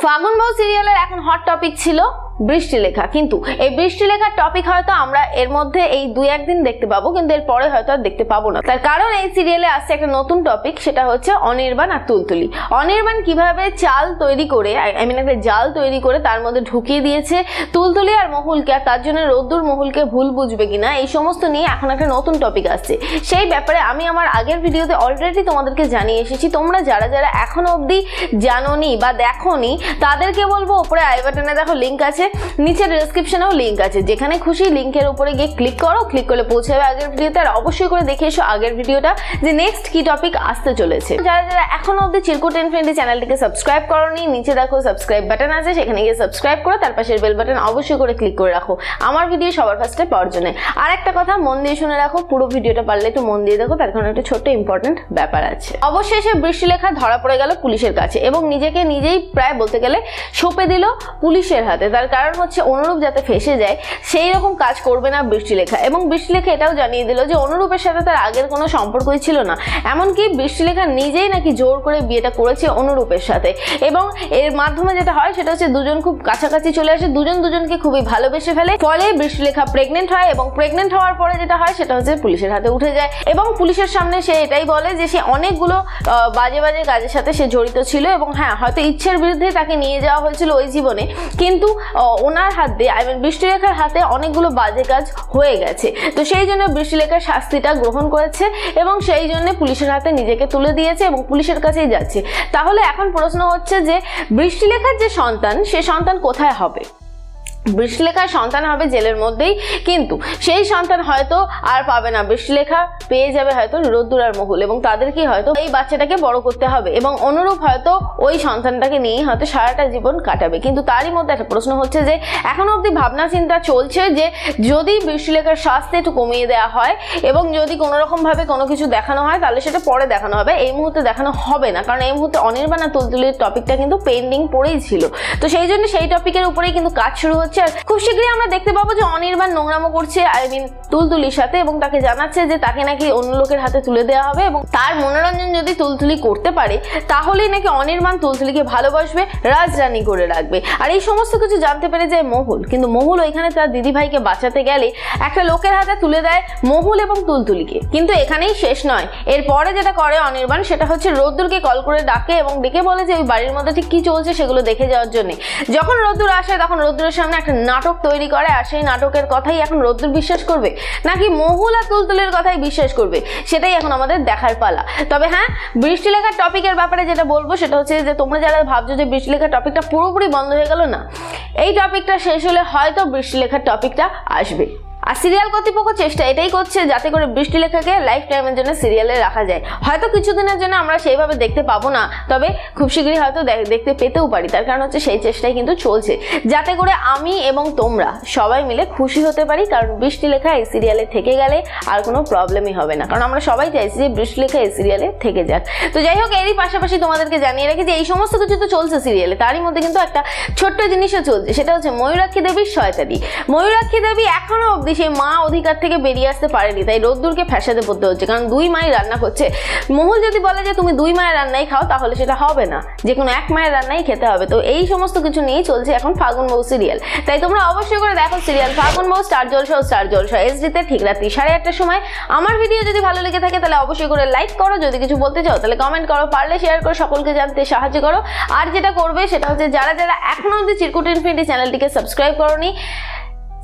ফাগুন বউ সিরিয়ালের এখন হট টপিক ছিল বৃষ্টিলেখা, কিন্তু এই বৃষ্টিলেখার টপিক হয়তো আমরা এর মধ্যে এই 2-1 দিন দেখতে পাবো, কিন্তু এর পরে হয়তো আর দেখতে পাবো না। তার কারণ এই সিরিয়ালে আসছে একটা নতুন টপিক, সেটা হচ্ছে অনির্বাণ আর তুলতুলি। অনির্বাণ কিভাবে চাল তৈরি করে, একটা জাল তৈরি করে তার মধ্যে ঢুকিয়ে দিয়েছে তুলতুলি আর মহুলকে, আর তার জন্য রোদ্দুর মহুলকে ভুল বুঝবে কিনা, এই সমস্ত নিয়ে এখন একটা নতুন টপিক আসছে। সেই ব্যাপারে আমি আমার আগের ভিডিওতে অলরেডি তোমাদেরকে জানিয়ে এসেছি। তোমরা যারা যারা এখনো অবধি জানোনি বা দেখোনি তাদেরকে বলবো, উপরে আই বাটনে দেখো লিঙ্ক আছে, নিচে ডেসক্রিপশনেও লিঙ্ক আছে, যেখানে খুশি লিঙ্কের উপরে গিয়ে ক্লিক করো, ক্লিক করলে পৌঁছে যাবে আগের ভিডিওতে। আর অবশ্যই করে দেখে এসো আগের ভিডিওটা যে নেক্সট কি টপিক আসতে চলেছে। যারা যারা এখনো অবধি চিরকুট ইনফিনিটি চ্যানেলটিকে সাবস্ক্রাইব করোনি, নিচে দেখো সাবস্ক্রাইব বাটন আছে, সেখানে গিয়ে সাবস্ক্রাইব করো, তার পাশের বেল বাটন অবশ্যই করে ক্লিক করে রাখো আমার ভিডিও সবার ফার্স্টে পাওয়ার জন্য। আর একটা কথা মন দিয়ে শুনে রাখো, পুরো ভিডিওটা পারলে একটু মন দিয়ে দেখো, তার কারণে একটা ছোট্ট ইম্পর্টেন্ট ব্যাপার আছে। অবশেষে বৃষ্টিলেখা ধরা পড়ে গেল পুলিশের কাছে এবং নিজেকে নিজেই প্রায় বলতে গেলে সঁপে দিল পুলিশের হাতে। তার কারণ হচ্ছে অনুরূপ যাতে ফেসে যায় সেই রকম কাজ করবে না বৃষ্টিলেখা। এবং বৃষ্টিলেখা এটাও জানিয়ে দিল যে অনুরূপের সাথে তার আগের কোনো সম্পর্কই ছিল না, এমনকি বৃষ্টিলেখা নিজেই নাকি জোর করে বিয়েটা করেছে অনুরূপের সাথে। এবং এর মাধ্যমে যেটা হয় সেটা হচ্ছে দুজন খুব কাছাকাছি চলে আসে, দুজন দুজনকে খুবই ভালোবেসে ফেলে, ফলে বৃষ্টিলেখা প্রেগনেন্ট হয় এবং প্রেগনেন্ট হওয়ার পরে যেটা হয় সেটা হচ্ছে পুলিশের হাতে উঠে যায়। এবং পুলিশের সামনে সে এটাই বলে যে সে অনেকগুলো বাজে বাজে কাজের সাথে সে জড়িত ছিল এবং হ্যাঁ হয়তো ইচ্ছের বিরুদ্ধে তাকে নিয়ে যাওয়া হয়েছিল ওই জীবনে, কিন্তু ওনার হাত দিয়ে বৃষ্টিলেখার হাতে অনেকগুলো বাজে কাজ হয়ে গেছে। তো সেই জন্য বৃষ্টিলেখার শাস্তিটা গ্রহণ করেছে এবং সেই জন্য পুলিশের হাতে নিজেকে তুলে দিয়েছে এবং পুলিশের কাছেই যাচ্ছে। তাহলে এখন প্রশ্ন হচ্ছে যে বৃষ্টিলেখার যে সন্তান, সে সন্তান কোথায় হবে? বৃষ্টিলেখার সন্তান হবে জেলের মধ্যেই, কিন্তু সেই সন্তান হয়তো আর পাবে না বৃষ্টিলেখা, পেয়ে যাবে হয়তো রোদ্দুর আর মহুল, এবং তাদেরকে হয়তো এই বাচ্চাটাকে বড় করতে হবে এবং অনুরূপ হয়তো ওই সন্তানটাকে নিয়ে হয়তো সারাটা জীবন কাটাবে। কিন্তু তারই মধ্যে একটা প্রশ্ন হচ্ছে যে এখনো অব্দি ভাবনা চিন্তা চলছে যে যদি বৃষ্টিলেখার শাস্তি একটু কমিয়ে দেওয়া হয় এবং যদি কোনো রকম ভাবে কোনো কিছু দেখানো হয় তাহলে সেটা পরে দেখানো হবে, এই মুহূর্তে দেখানো হবে না, কারণ এই মুহূর্তে অনির্বাণ আর তুলতুলির টপিকটা কিন্তু পেন্ডিং পড়েই ছিল। তো সেই জন্য সেই টপিকের উপরেই কিন্তু কাজ শুরু হচ্ছে। খুব শীঘ্রই আমরা দেখতে পাবো যে অনির্বাণ নোংরামো করছে তুলতুলির সাথে এবং তাকে জানাচ্ছে যে তাকে নাকি অন্য লোকের হাতে তুলে দেওয়া হবে এবং তার মনোরঞ্জন যদি তুলতুলি করতে পারে তাহলেই নাকি অনির্বাণ তুলতুলিকে ভালোবাসবে, রাজরানী করে রাখবে। আর এই সমস্ত কিছু জানতে পেরে যায় মহুল, কিন্তু মহুল ওইখানে তার দিদিভাইকে বাঁচাতে গেলে একটা লোকের হাতে তুলে দেয় মহুল এবং তুলতুলিকে। কিন্তু এখানেই শেষ নয়, এরপরে যেটা করে অনির্বাণ সেটা হচ্ছে রোদ্দুরকে কল করে ডাকে এবং ডেকে বলে যে ওই বাড়ির মধ্যে ঠিক কি চলছে সেগুলো দেখে যাওয়ার জন্য। যখন রোদ্দুর আসে তখন রোদ্দুরের সামনে একটা নাটক তৈরি করে, আর সেই নাটকের কথাই এখন রোদ্দুর বিশ্বাস করবে নাকি মহুল আর তুলতুলির কথাই বিশ্বাস করবে, সেটাই এখন আমাদের দেখার পালা। তবে হ্যাঁ, বৃষ্টিলেখার টপিকের ব্যাপারে যেটা বলবো সেটা হচ্ছে যে তোমরা যারা ভাবছো যে বৃষ্টিলেখার টপিকটা পুরোপুরি বন্ধ হয়ে গেল, না, এই টপিকটা শেষ হলে হয়তো বৃষ্টিলেখার টপিকটা আসবে। আর সিরিয়াল কর্তৃপক্ষ চেষ্টা এটাই করছে যাতে করে বৃষ্টিলেখাকে লাইফ টাইমের জন্য সিরিয়ালে রাখা যায়। হয়তো কিছুদিনের জন্য আমরা সেইভাবে দেখতে পাবো না, তবে খুব শীঘ্রই হয়তো দেখতে পেতেও পারি। তার কারণ হচ্ছে সেই চেষ্টাই কিন্তু চলছে যাতে করে আমি এবং তোমরা সবাই মিলে খুশি হতে পারি, কারণ বৃষ্টিলেখা এই সিরিয়ালে থেকে গেলে আর কোনো প্রবলেমই হবে না, কারণ আমরা সবাই চাইছি যে বৃষ্টিলেখা এই সিরিয়ালে থেকে যাক। তো যাই হোক, এরই পাশাপাশি তোমাদেরকে জানিয়ে রাখি যে এই সমস্ত কিছু তো চলছে সিরিয়ালে, তারই মধ্যে কিন্তু একটা ছোট্ট জিনিসও চলছে, সেটা হচ্ছে ময়ূরাক্ষী দেবীর শয়তানি। ময়ূরাক্ষী দেবী এখনো অব্দি সেই মা অধিকার থেকে বেরিয়ে আসতে পারেনি, তাই রোদ্দুরকে ফ্যাসাদে পড়তে হচ্ছে, কারণ দুই মাই রান্না করছে। মহুল যদি বলে যে তুমি দুই মায়ের রান্নাই খাও তাহলে সেটা হবে না, যে কোনো এক মায়ের রান্নাই খেতে হবে। তো এই সমস্ত কিছু নিয়েই চলছে এখন ফাগুন বউ সিরিয়াল, তাই তোমরা অবশ্যই করে দেখো সিরিয়াল ফাগুন বউ স্টার জলসা এসডিতে ঠিক রাত্রি 8:30টার সময়। আমার ভিডিও যদি ভালো লেগে থাকে তাহলে অবশ্যই করে লাইক করো, যদি কিছু বলতে চাও তাহলে কমেন্ট করো, পারলে শেয়ার করো, সকলকে জানতে সাহায্য করো। আর যেটা করবে সেটা হচ্ছে যারা যারা এখনো অবধি চিরকুট ইনফিনিটি চ্যানেলটিকে সাবস্ক্রাইব করোনি,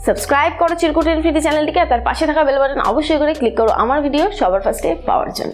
সাবস্ক্রাইব করো চিরকুট ইনফিনিটি চ্যানেলটিকে, আর তার পাশে থাকা বেল বাটন অবশ্যই করে ক্লিক করো আমার ভিডিও সবার ফার্স্টে পাওয়ার জন্য।